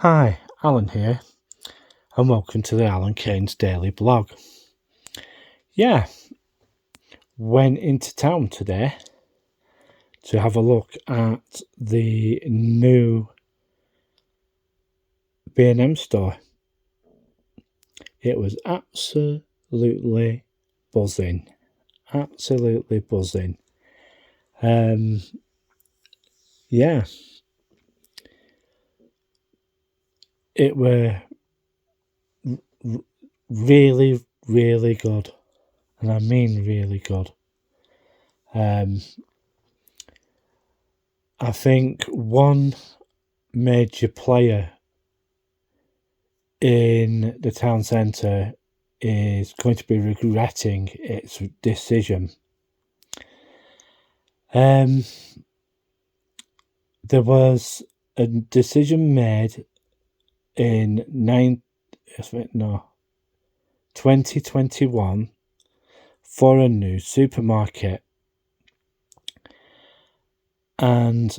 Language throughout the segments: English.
Hi, Alan here, and welcome to the Alan Keynes Daily Blog. Yeah, went into town today to have a look at the new B&M store. It was absolutely buzzing. Absolutely buzzing. Yeah, it were really, really good. And I mean really good. I think one major player in the town centre is going to be regretting its decision. There was a decision made in 2021 for a new supermarket, and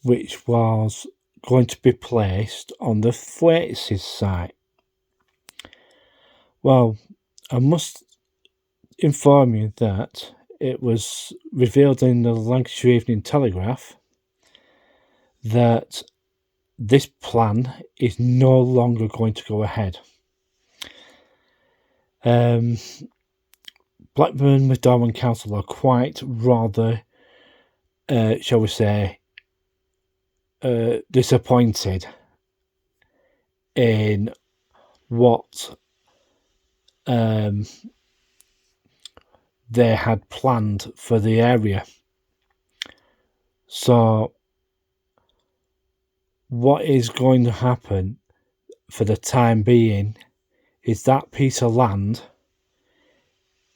which was going to be placed on the Thwaites' site. Well, I must inform you that it was revealed in the Lancashire Evening Telegraph that this plan is no longer going to go ahead. Blackburn with Darwen Council are quite rather, shall we say, disappointed in what they had planned for the area. So what is going to happen for the time being is that piece of land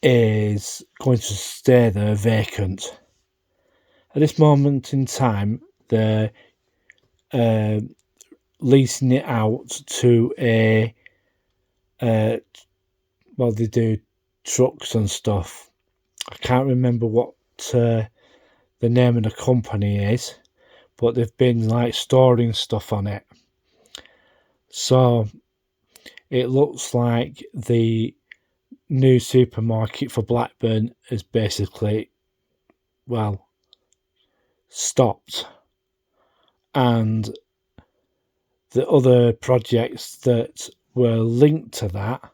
is going to stay there vacant. At this moment in time, they're leasing it out to they do trucks and stuff. I can't remember what the name of the company is, but they've been like storing stuff on it. So it looks like the new supermarket for Blackburn is basically, stopped. And the other projects that were linked to that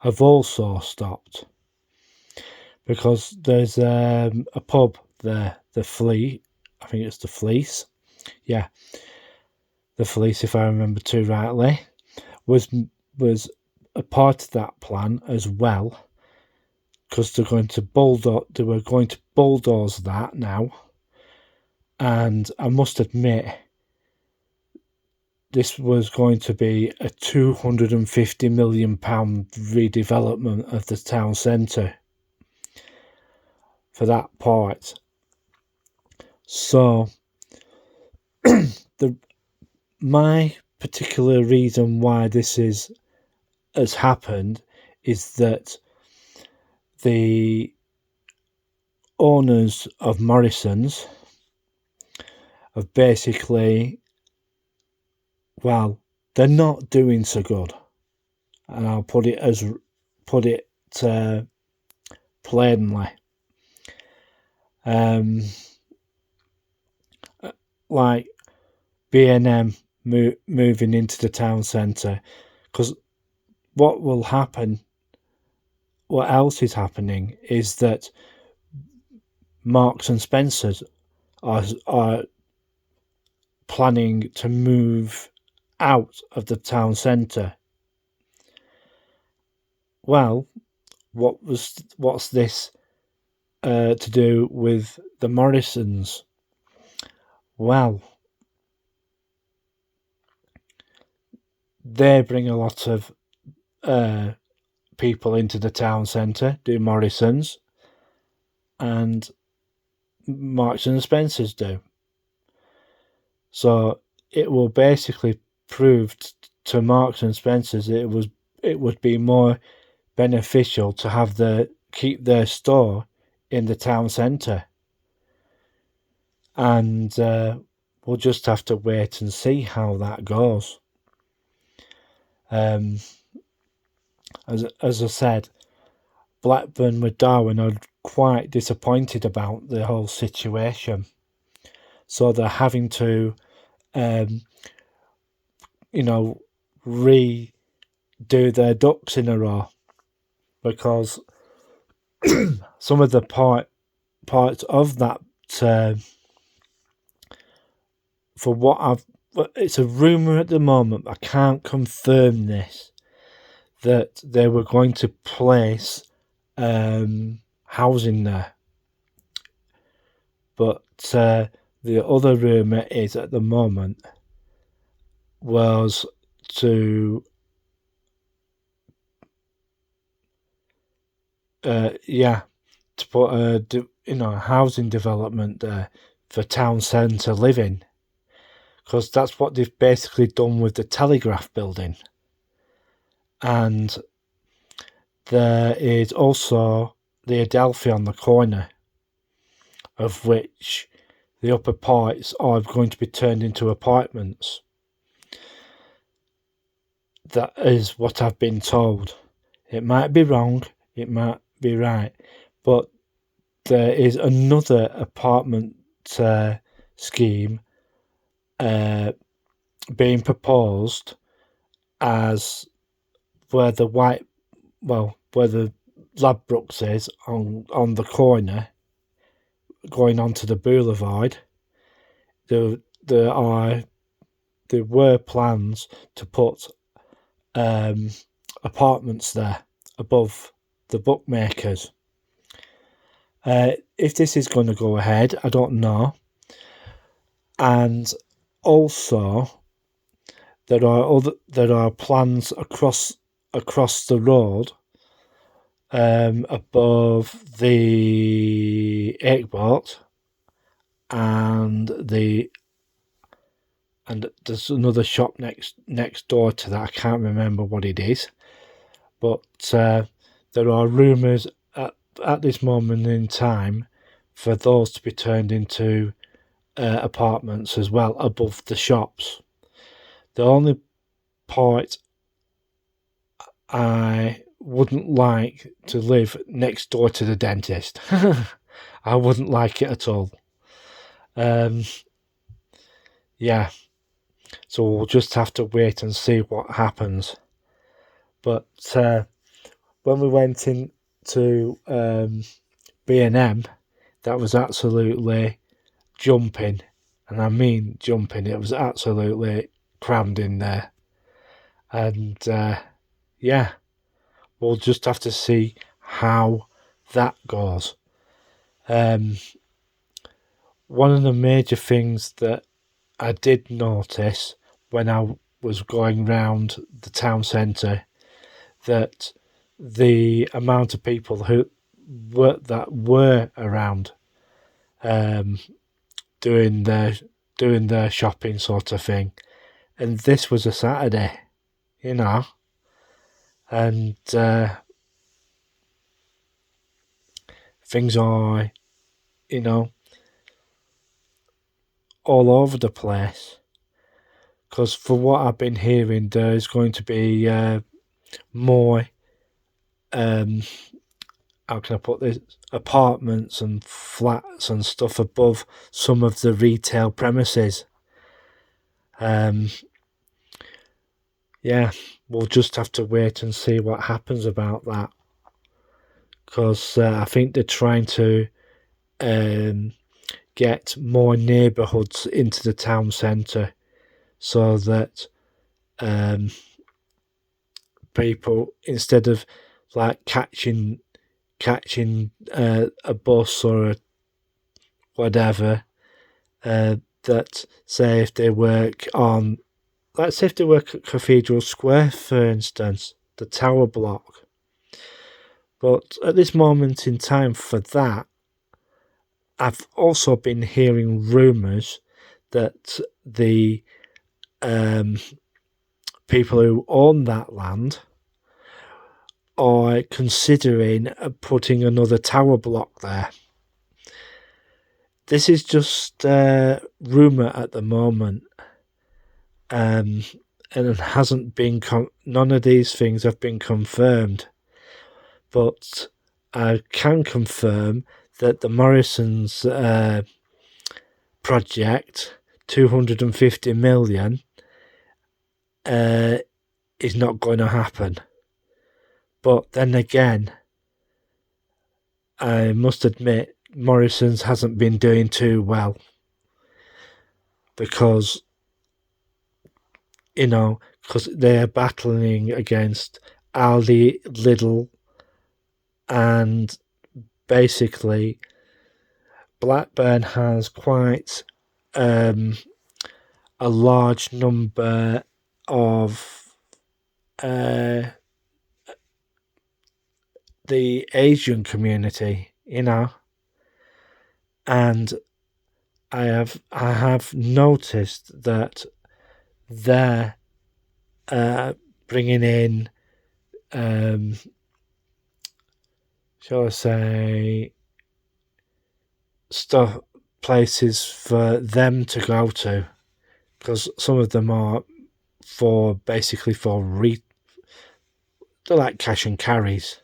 have also stopped. Because there's a pub there, the Flea. I think it's the Fleece. Yeah, the Fleece, if I remember too rightly, was a part of that plan as well. Because they were going to bulldoze that now, and I must admit, this was going to be a £250 million redevelopment of the town centre for that part. So, my particular reason why this has happened is that the owners of Morrison's have basically, they're not doing so good, and I'll put it plainly. Like B&M moving into the town centre, because what else is happening is that Marks and Spencer's are planning to move out of the town centre. Well, what's this to do with the Morrisons? Well, they bring a lot of people into the town centre, do Morrisons, and Marks and Spencer's do. So it will basically prove to Marks and Spencer's it would be more beneficial to keep their store in the town centre. And we'll just have to wait and see how that goes. As I said, Blackburn with Darwen are quite disappointed about the whole situation. So they're having to, redo their ducks in a row, because some of the parts of that, for what it's a rumour at the moment, I can't confirm this, that they were going to place housing there. But the other rumour is at the moment was to put a housing development there for town centre living, because that's what they've basically done with the Telegraph building. And there is also the Adelphi on the corner, of which the upper parts are going to be turned into apartments. That is what I've been told. It might be wrong, it might be right, but there is another apartment scheme being proposed as where the Ladbrokes is on the corner, going onto the boulevard. There were plans to put apartments there above the bookmakers. If this is going to go ahead, I don't know. And also, there are plans across the road, above the airport, and there's another shop next door to that. I can't remember what it is, but there are rumours at this moment in time for those to be turned into apartments as well above the shops. The only part I wouldn't like to live next door to the dentist. I wouldn't like it at all. So we'll just have to wait and see what happens. But when we went into B&M, that was absolutely jumping, and I mean jumping. It was absolutely crammed in there, and we'll just have to see how that goes. One of the major things that I did notice when I was going round the town centre, that the amount of people that were around doing their shopping sort of thing, and this was a Saturday, and things are, all over the place. Because for what I've been hearing, there's going to be more, how can I put this, apartments and flats and stuff above some of the retail premises. We'll just have to wait and see what happens about that. Because I think they're trying to get more neighbourhoods into the town centre, so that people, instead of like catching a bus or whatever, that say if they work on, let's say if they work at Cathedral Square, for instance, the tower block. But at this moment in time for that, I've also been hearing rumours that the people who own that land are considering putting another tower block there. this is just rumour at the moment, and it hasn't been none of these things have been confirmed, but I can confirm that the Morrisons project, 250 million, is not going to happen. But then again, I must admit, Morrisons hasn't been doing too well, because they're battling against Aldi, Lidl, and basically Blackburn has quite a large number of the Asian community, and I have noticed that they're bringing in, shall I say, places for them to go to, because some of them are basically for they're like cash and carries,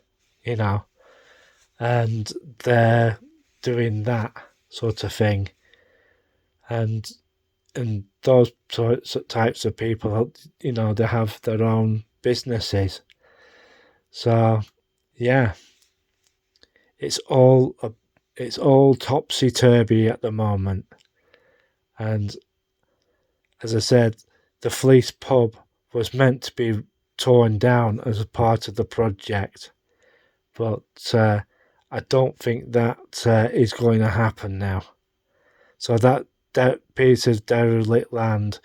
and they're doing that sort of thing, and those types of people, they have their own businesses. So yeah, it's all topsy-turvy at the moment. And as I said, the Fleece pub was meant to be torn down as a part of the project, but I don't think that is going to happen now. So that piece of derelict land,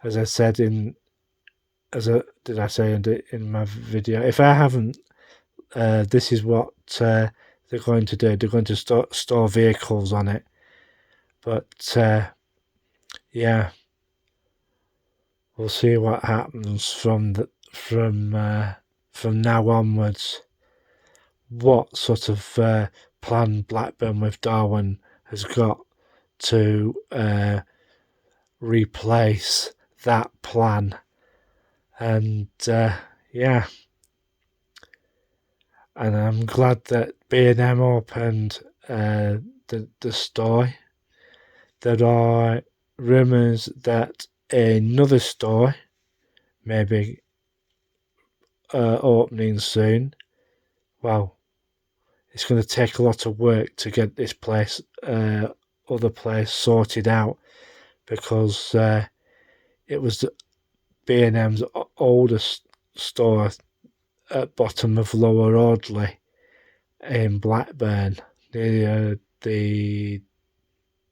as I said did I say in my video? If I haven't, this is what they're going to do. They're going to store vehicles on it. But yeah, we'll see what happens from now onwards. What sort of plan Blackburn with Darwen has got to replace that plan. And yeah, and I'm glad that B&M opened the store. There are rumours that another store maybe opening soon. Well, it's going to take a lot of work to get this other place sorted out, because it was B&M's oldest store at bottom of Lower Audley in Blackburn, near the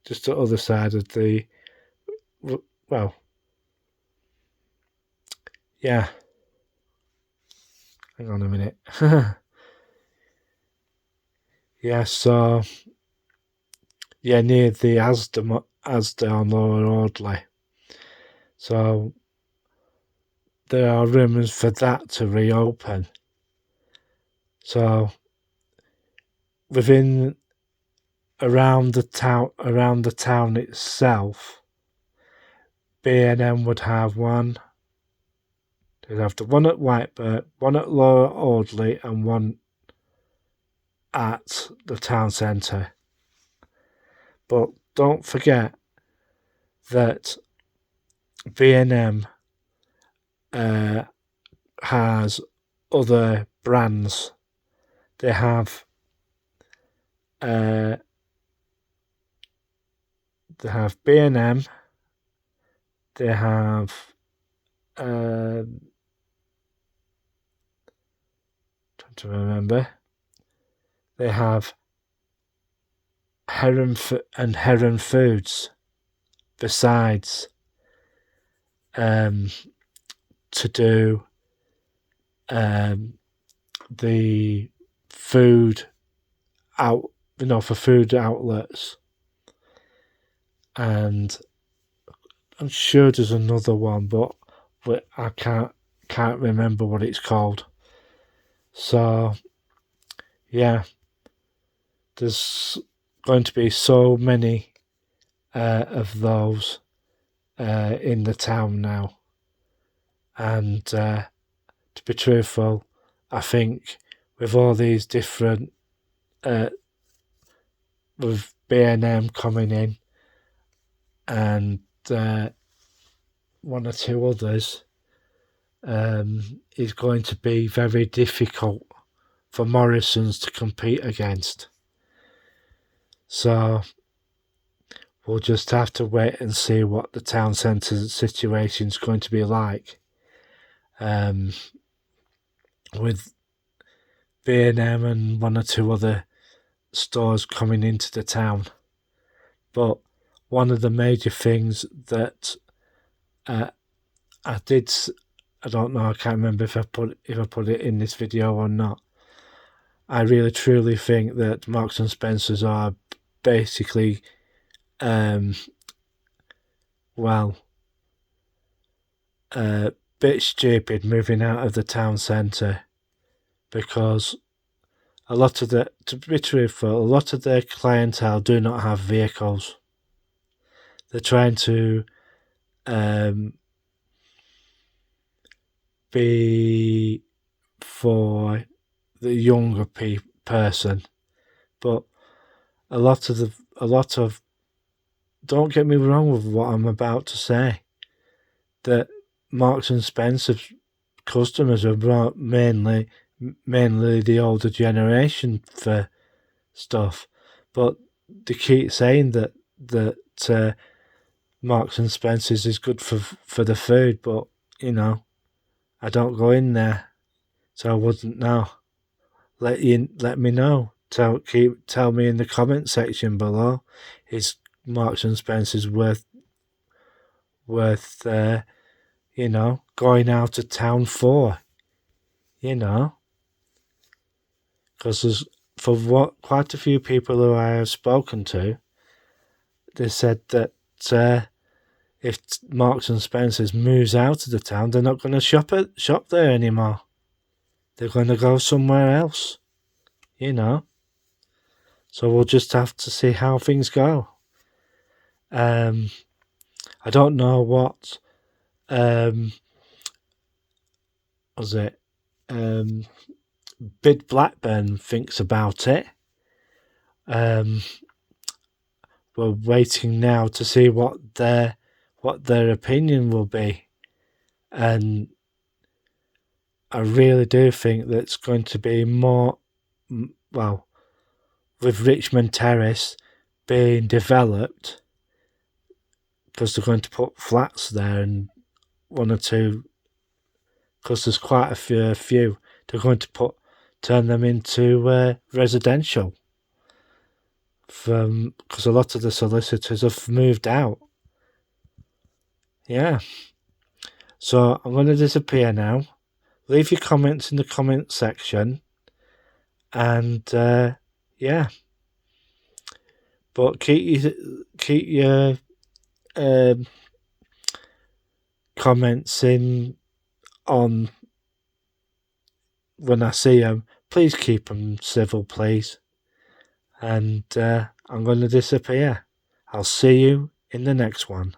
just the other side of the, well, yeah, hang on a minute. Yeah, so yeah, near the Asda on Lower Audley. So there are rumours for that to reopen. So around the town itself, B&M would have one. They'd have the one at Whitebird, one at Lower Audley, and one at the town centre. But don't forget that B&M has other brands. They have B&M. They have trying to remember. They have Heron Foods besides, to do the food out, for food outlets. And I'm sure there's another one, but I can't remember what it's called. So yeah, there's going to be so many of those in the town now. And to be truthful, I think with all these different, with B&M coming in and one or two others, is going to be very difficult for Morrison's to compete against. So we'll just have to wait and see what the town centre situation is going to be like. With B&M and one or two other stores coming into the town. But one of the major things that I don't know, I can't remember if I put it in this video or not. I really truly think that Marks and Spencers are basically bit stupid moving out of the town centre, because to be truthful, a lot of their clientele do not have vehicles. They're trying to be for the younger person, but a lot of don't get me wrong with what I'm about to say, that Marks and Spencer's customers are mainly the older generation for stuff, but they keep saying that Marks and Spencer's is good for the food, but you know, I don't go in there, so I wouldn't know. Let me know. Tell me in the comment section below. Is Marks and Spencer's worth going out of town for? Because there's quite a few people who I have spoken to, they said that if Marks and Spencer's moves out of the town, they're not going to shop there anymore. They're going to go somewhere else, So we'll just have to see how things go. I don't know what Bid Blackburn thinks about it. We're waiting now to see what their opinion will be, and I really do think that it's going to be more, with Richmond Terrace being developed, because they're going to put flats there and one or two, because there's quite a few, they're going to turn them into residential, because a lot of the solicitors have moved out. Yeah. So I'm going to disappear now. Leave your comments in the comment section, and yeah. But keep your comments in on when I see them. Please keep them civil, please. And I'm going to disappear. I'll see you in the next one.